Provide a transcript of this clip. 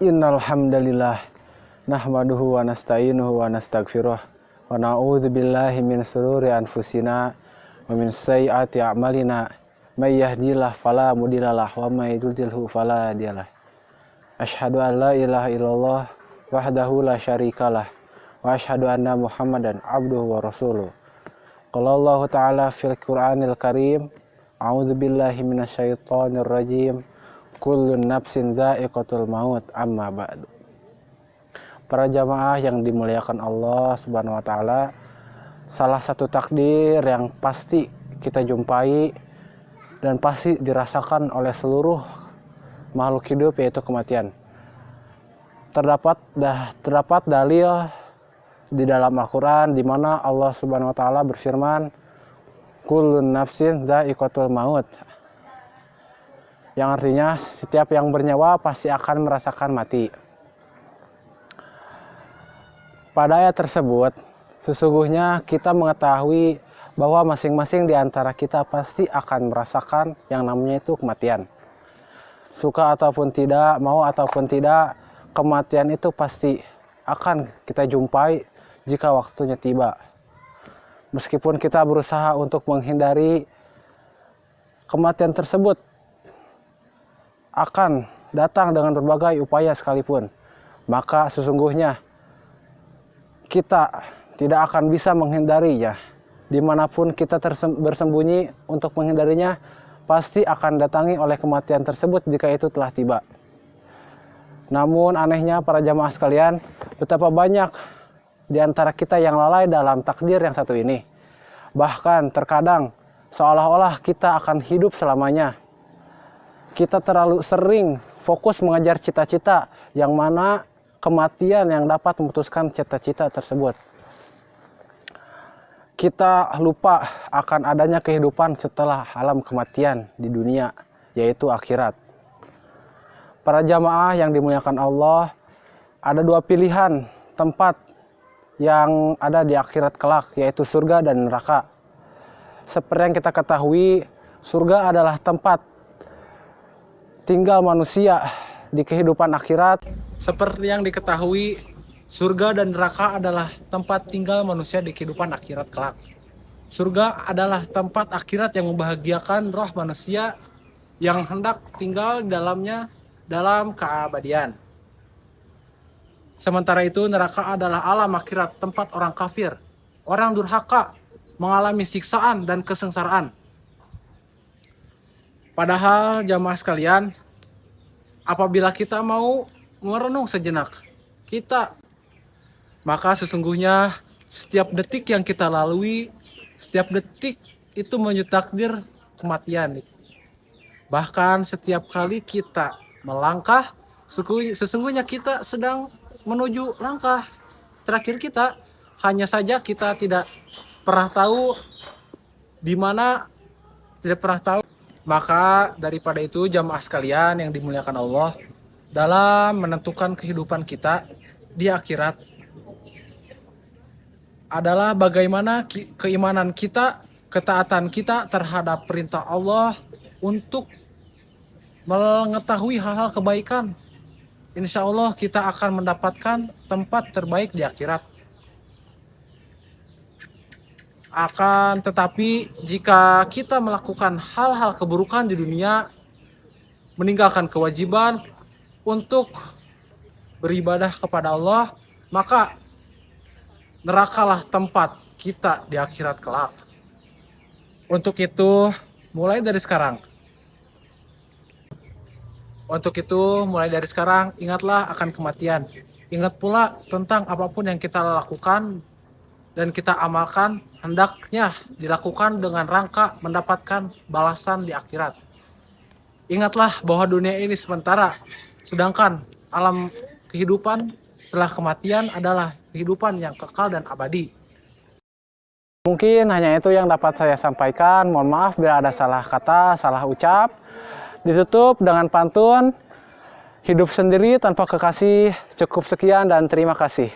Innal hamdalillah nahmaduhu wa nasta'inuhu wa nastaghfiruh wa na'udzu billahi min shururi anfusina wa min sayyiati a'malina may yahdihillahu fala mudhillalah wa may yudlilhu fala hadiyalah. Asyhadu an la ilaha illallah wahdahu la syarikalah wa asyhadu anna Muhammadan abduhu wa rasuluh. Qala Allah ta'ala fil Qur'anil Karim, a'udzu billahi minasyaitonir rajim. Kullun nafsin dha'iqatul maut amma ba'du. Para jamaah yang dimuliakan Allah Subhanahu wa taala, salah satu takdir yang pasti kita jumpai dan pasti dirasakan oleh seluruh makhluk hidup yaitu kematian. Terdapat dalil di dalam Al-Qur'an di mana Allah Subhanahu wa taala berfirman, Kullun nafsin dha'iqatul maut. Yang artinya setiap yang bernyawa pasti akan merasakan mati. Pada ayat tersebut, sesungguhnya kita mengetahui bahwa masing-masing di antara kita pasti akan merasakan yang namanya itu kematian. Suka ataupun tidak, mau ataupun tidak, kematian itu pasti akan kita jumpai jika waktunya tiba. Meskipun kita berusaha untuk menghindari kematian tersebut, akan datang dengan berbagai upaya sekalipun, maka sesungguhnya kita tidak akan bisa menghindarinya. Dimanapun kita bersembunyi untuk menghindarinya, pasti akan datangi oleh kematian tersebut jika itu telah tiba. Namun anehnya para jamaah sekalian, betapa banyak di antara kita yang lalai dalam takdir yang satu ini. Bahkan terkadang seolah-olah kita akan hidup selamanya. Kita terlalu sering fokus mengejar cita-cita yang mana kematian yang dapat memutuskan cita-cita tersebut. Kita lupa akan adanya kehidupan setelah alam kematian di dunia, yaitu akhirat. Para jamaah yang dimuliakan Allah, ada dua pilihan tempat yang ada di akhirat kelak, yaitu surga dan neraka. Seperti yang kita ketahui, surga adalah tempat tinggal manusia di kehidupan akhirat. Seperti yang diketahui, surga dan neraka adalah tempat tinggal manusia di kehidupan akhirat kelak. Surga adalah tempat akhirat yang membahagiakan roh manusia yang hendak tinggal di dalamnya dalam keabadian. Sementara itu, neraka adalah alam akhirat, tempat orang kafir, orang durhaka, mengalami siksaan dan kesengsaraan. Padahal jamaah sekalian, apabila kita mau merenung sejenak, maka sesungguhnya setiap detik yang kita lalui, setiap detik itu menuju takdir kematian. Bahkan setiap kali kita melangkah, sesungguhnya kita sedang menuju langkah terakhir kita. Hanya saja kita tidak pernah tahu di mana, tidak pernah tahu. Maka daripada itu jamaah sekalian yang dimuliakan Allah, dalam menentukan kehidupan kita di akhirat adalah bagaimana keimanan kita, ketaatan kita terhadap perintah Allah untuk mengetahui hal-hal kebaikan. Insya Allah kita akan mendapatkan tempat terbaik di akhirat. Akan tetapi jika kita melakukan hal-hal keburukan di dunia, meninggalkan kewajiban untuk beribadah kepada Allah, maka nerakalah tempat kita di akhirat kelak. Untuk itu, mulai dari sekarang, ingatlah akan kematian. Ingat pula tentang apapun yang kita lakukan dan kita amalkan, hendaknya dilakukan dengan rangka mendapatkan balasan di akhirat. Ingatlah bahwa dunia ini sementara, sedangkan alam kehidupan setelah kematian adalah kehidupan yang kekal dan abadi. Mungkin hanya itu yang dapat saya sampaikan. Mohon maaf bila ada salah kata, salah ucap. Ditutup dengan pantun, hidup sendiri tanpa kekasih. Cukup sekian dan terima kasih.